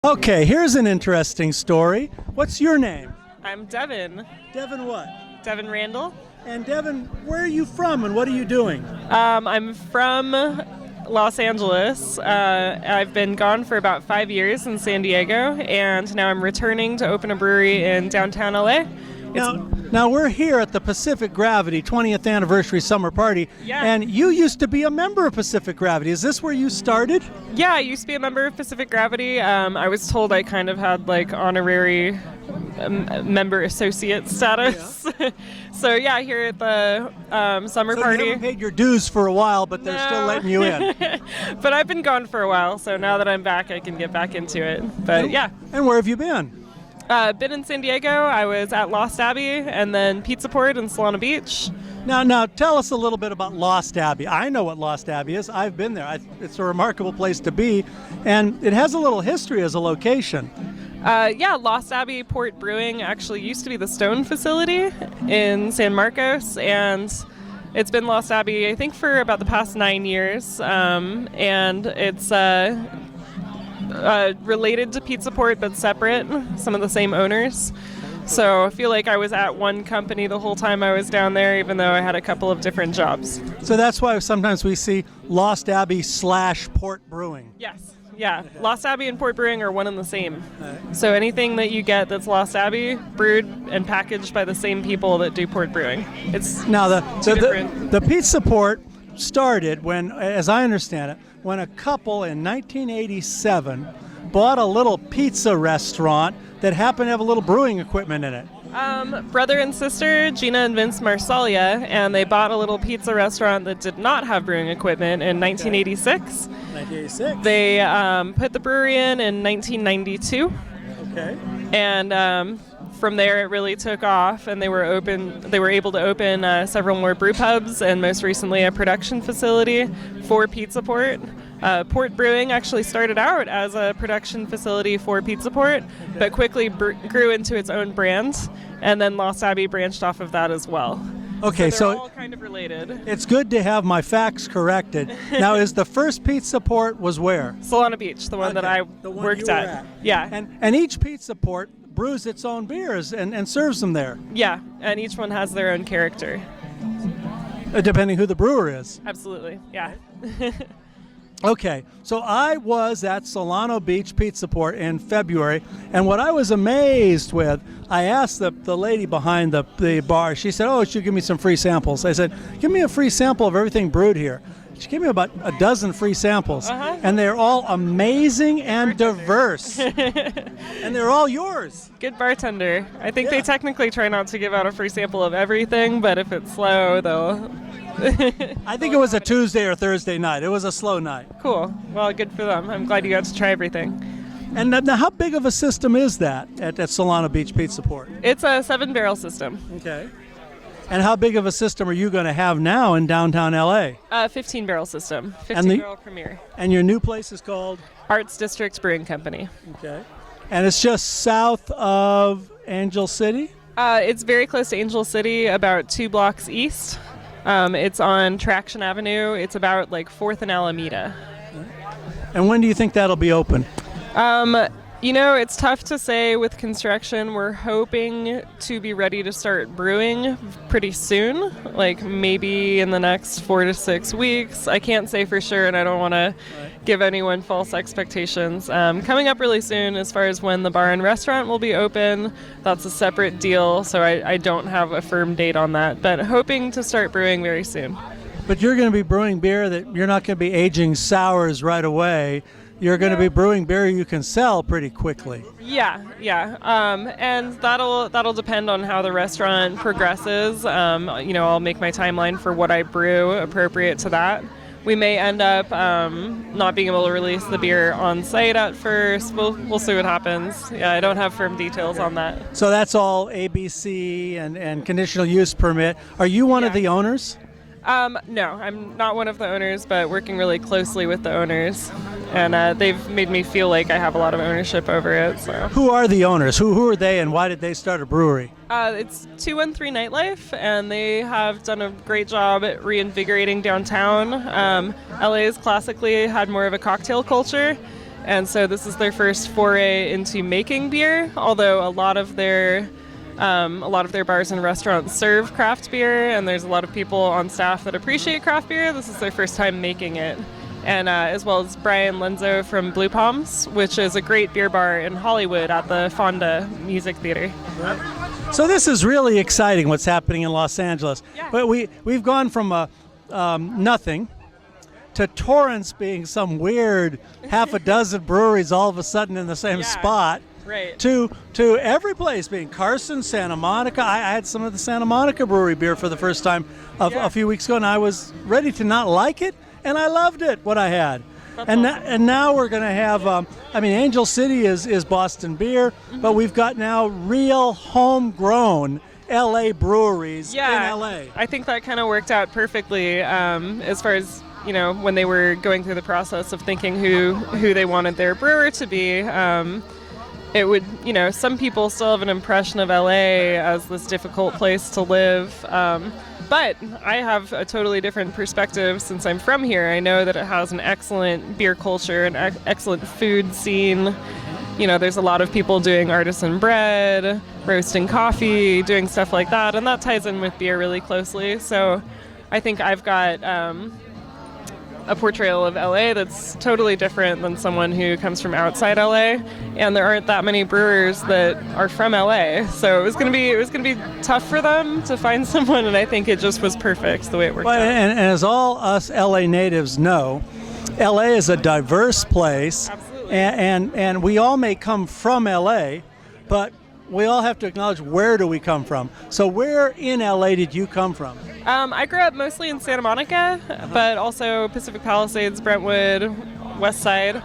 Okay, here's an interesting story. What's your name? I'm Devon. Devon what? Devon Randall. And Devon, where are you from and what are you doing? I'm from Los Angeles. I've been gone for about 5 years in San Diego, and now I'm returning to open a brewery in downtown LA. Now we're here at the Pacific Gravity 20th Anniversary Summer Party, Yeah. and you used to be a member of Pacific Gravity. Is this where you started? Yeah, I used to be a member of Pacific Gravity. I was told I kind of had like honorary member associate status. Yeah. So yeah, here at the summer party. You haven't paid your dues for a while, but they're still letting you in. But I've been gone for a while, so now that I'm back, I can get back into it. But yeah. And where have you been? Been in San Diego. I was at Lost Abbey and then Pizza Port in Solano Beach. Now tell us a little bit about Lost Abbey. I know what Lost Abbey is. I've been there. It's a remarkable place to be, and it has a little history as a location. Yeah, Lost Abbey Port Brewing actually used to be the Stone facility in San Marcos, and it's been Lost Abbey, I think, for about the past 9 years, and it's related to Pizza Port but separate, some of the same owners. So I feel like I was at one company the whole time I was down there, even though I had a couple of different jobs. So that's why sometimes we see Lost Abbey / Port Brewing. Yes. Yeah, Lost Abbey and Port Brewing are one and the same. So anything that you get that's Lost Abbey, brewed and packaged by the same people that do Port Brewing. It's now the Pizza Port started when, as I understand it, when a couple in 1987 bought a little pizza restaurant that happened to have a little brewing equipment in it. Brother and sister, Gina and Vince Marsalia, and they bought a little pizza restaurant that did not have brewing equipment in 1986. 1986. They put the brewery in 1992. Okay. And from there, it really took off, and they were able to open several more brew pubs, and most recently a production facility for Pizza Port. Port Brewing actually started out as a production facility for Pizza Port, but quickly grew into its own brand, and then Lost Abbey branched off of that as well. Okay, so they're all kind of related. It's good to have my facts corrected. Now, is the first Pizza Port was where? Solano Beach, the one that I worked at. Yeah. And each Pizza Port brews its own beers and serves them there. Yeah, and each one has their own character. Depending who the brewer is. Absolutely, yeah. Okay, so I was at Solano Beach Pizza Port in February, and what I was amazed with, I asked the lady behind the bar, she said, oh, she'll give me some free samples. I said, give me a free sample of everything brewed here. She gave me about a dozen free samples, and they're all amazing and diverse. And they're all yours. Good bartender. I think they technically try not to give out a free sample of everything, but if it's slow, they'll... I think it was a Tuesday or Thursday night. It was a slow night. Cool. Well, good for them. I'm glad you got to try everything. And now, how big of a system is that at Solano Beach Pizza Port? It's a 7-barrel system. Okay. And how big of a system are you going to have now in downtown LA? 15-barrel system. 15-barrel Premier. And your new place is called? ARTS District Brewing Company. Okay. And it's just south of Angel City? It's very close to Angel City, about 2 blocks east. It's on Traction Avenue. It's about like 4th and Alameda. And when do you think that'll be open? It's tough to say with construction. We're hoping to be ready to start brewing pretty soon, like maybe in the next 4 to 6 weeks. I can't say for sure, and I don't want to give anyone false expectations. Coming up really soon as far as when the bar and restaurant will be open. That's a separate deal, so I don't have a firm date on that, but hoping to start brewing very soon. But you're going to be brewing beer that you're not going to be aging sours right away. You're going to be brewing beer you can sell pretty quickly. Yeah. And that'll depend on how the restaurant progresses. I'll make my timeline for what I brew appropriate to that. We may end up not being able to release the beer on site at first. We'll see what happens. Yeah, I don't have firm details on that. So that's all ABC and conditional use permit. Are you one of the owners? No, I'm not one of the owners, but working really closely with the owners. And they've made me feel like I have a lot of ownership over it. So. Who are the owners? Who are they, and why did they start a brewery? It's 213 Nightlife, and they have done a great job at reinvigorating downtown. LA's classically had more of a cocktail culture, And so this is their first foray into making beer, although a lot of their bars and restaurants serve craft beer, and there's a lot of people on staff that appreciate craft beer. This is their first time making it. And as well as Brian Lenzo from Blue Palms, which is a great beer bar in Hollywood at the Fonda Music Theater. So this is really exciting what's happening in Los Angeles. Yeah. But we've gone from nothing to Torrance being some weird half a dozen breweries all of a sudden in the same spot. Right. To every place being Carson, Santa Monica. I had some of the Santa Monica brewery beer for the first time a few weeks ago, and I was ready to not like it, and I loved it, what I had. That's And awesome. and now we're going to have, Angel City is Boston beer, but we've got now real homegrown LA breweries in LA. I think that kind of worked out perfectly as far as, when they were going through the process of thinking who they wanted their brewer to be. It would, some people still have an impression of LA as this difficult place to live. But I have a totally different perspective since I'm from here. I know that it has an excellent beer culture, an excellent food scene. There's a lot of people doing artisan bread, roasting coffee, doing stuff like that, and that ties in with beer really closely. So I think I've got a portrayal of LA that's totally different than someone who comes from outside LA, and there aren't that many brewers that are from LA. So it was gonna be tough for them to find someone, and I think it just was perfect the way it worked out. And as all us LA natives know, LA is a diverse place. Absolutely. And we all may come from LA, but we all have to acknowledge, where do we come from? So where in LA did you come from? I grew up mostly in Santa Monica, but also Pacific Palisades, Brentwood, West Side.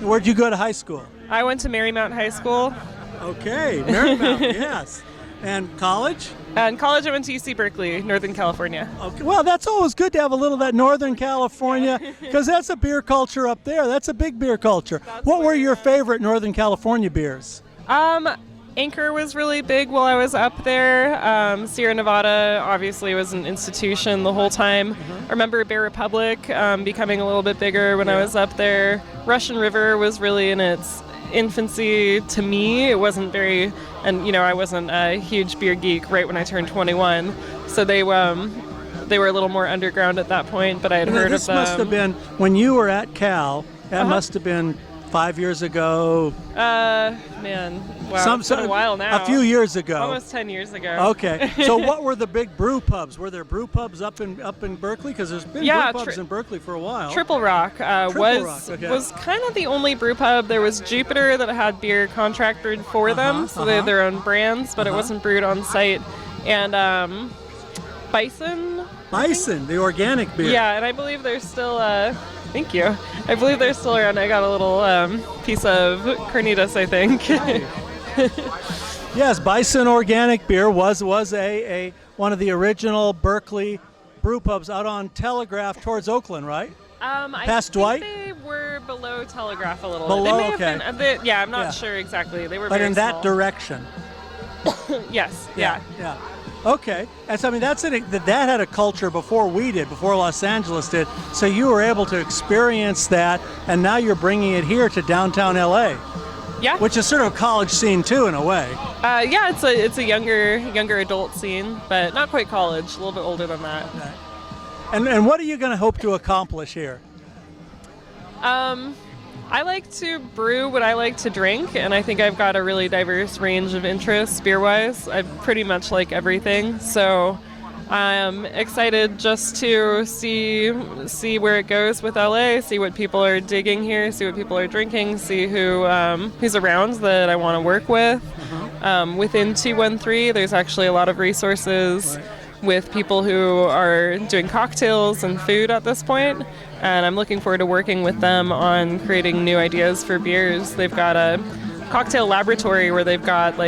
Where'd you go to high school? I went to Marymount High School. Okay, Marymount, yes. And college? And college, I went to UC Berkeley, Northern California. Okay. Well, that's always good to have a little of that Northern California, because that's a beer culture up there. That's a big beer culture. What were your favorite Northern California beers? Anchor was really big while I was up there. Sierra Nevada obviously was an institution the whole time. I remember Bear Republic becoming a little bit bigger when I was up there. Russian River was really in its infancy to me. It wasn't very, and I wasn't a huge beer geek right when I turned 21, so they were a little more underground at that point, but I had heard of them. This must have been, when you were at Cal, that must have been 5 years ago. Man, wow, it's been a while now. A few years ago. Almost 10 years ago. Okay. So what were the big brew pubs? Were there brew pubs up in Berkeley? Because there's been brew pubs in Berkeley for a while. Triple Rock was kind of the only brew pub. There was Jupiter that had beer contracted for them, so they had their own brands, but it wasn't brewed on site. And Bison, the organic beer. Yeah, and I believe they're still... Thank you. I believe they're still around. I got a little piece of carnitas, I think. Yes, Bison Organic Beer was a one of the original Berkeley brew pubs out on Telegraph towards Oakland, right? Past Dwight? They were below Telegraph a little bit. They may have been, I'm not sure exactly. They were but very in that small. Direction. Yes. Yeah. Okay, and so that had a culture before we did, before Los Angeles did. So you were able to experience that, and now you're bringing it here to downtown LA. Yeah. Which is sort of a college scene too, in a way. It's a younger adult scene, but not quite college. A little bit older than that. Okay. And what are you going to hope to accomplish here? I like to brew what I like to drink, and I think I've got a really diverse range of interests beer-wise. I pretty much like everything, so I'm excited just to see where it goes with LA, see what people are digging here, see what people are drinking, see who's around that I want to work with. Within 213, there's actually a lot of resources with people who are doing cocktails and food at this point, and I'm looking forward to working with them on creating new ideas for beers. They've got a cocktail laboratory where they've got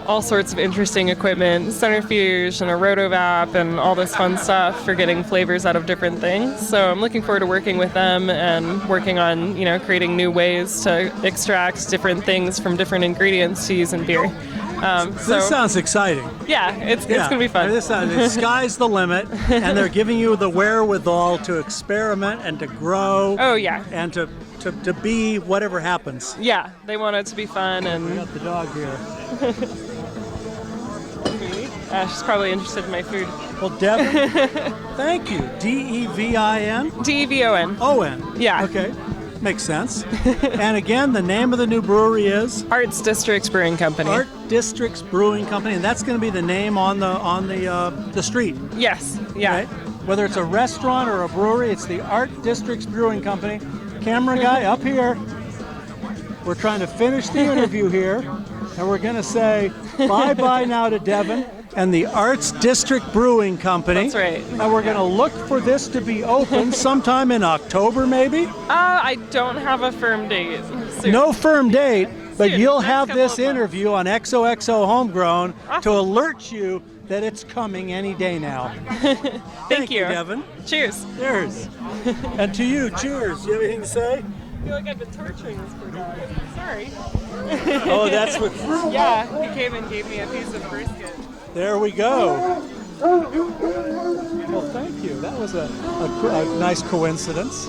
all sorts of interesting equipment, centrifuge and a rotovap and all this fun stuff for getting flavors out of different things. So I'm looking forward to working with them and working on, creating new ways to extract different things from different ingredients to use in beer. This sounds exciting. Yeah, it's going to be fun. The sky's the limit, and they're giving you the wherewithal to experiment and to grow. Oh, yeah. And to to be whatever happens. Yeah, they want it to be fun, We and got the dog here. she's probably interested in my food. Well, Devon, thank you. Devin? DEVON. O-N. Yeah. Okay. Makes sense. And again, the name of the new brewery is ARTS DISTRICT BREWING CO. ARTS DISTRICT BREWING Co. And that's going to be the name on the street. Yes. Yeah. Right? Whether it's a restaurant or a brewery, it's the ARTS DISTRICT BREWING Co. Camera guy up here. We're trying to finish the interview here, and we're going to say bye-bye now to Devon and the ARTS DISTRICT BREWING Company. That's right. And we're going to look for this to be open sometime in October, maybe? I don't have a firm date. Soon. No firm date, but Soon. you'll Next have couple this of months. interview on xoxoHomegrown to Awesome. alert you that it's coming any day now. Thank you. Devon. Cheers. Cheers. And to you, cheers. You have anything to say? I feel like I've been torturing this poor dog. Sorry. Oh, that's what. Yeah, he came and gave me a piece of brisket. There we go. Well, thank you. That was a nice coincidence.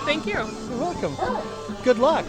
Thank you. You're welcome. Good luck.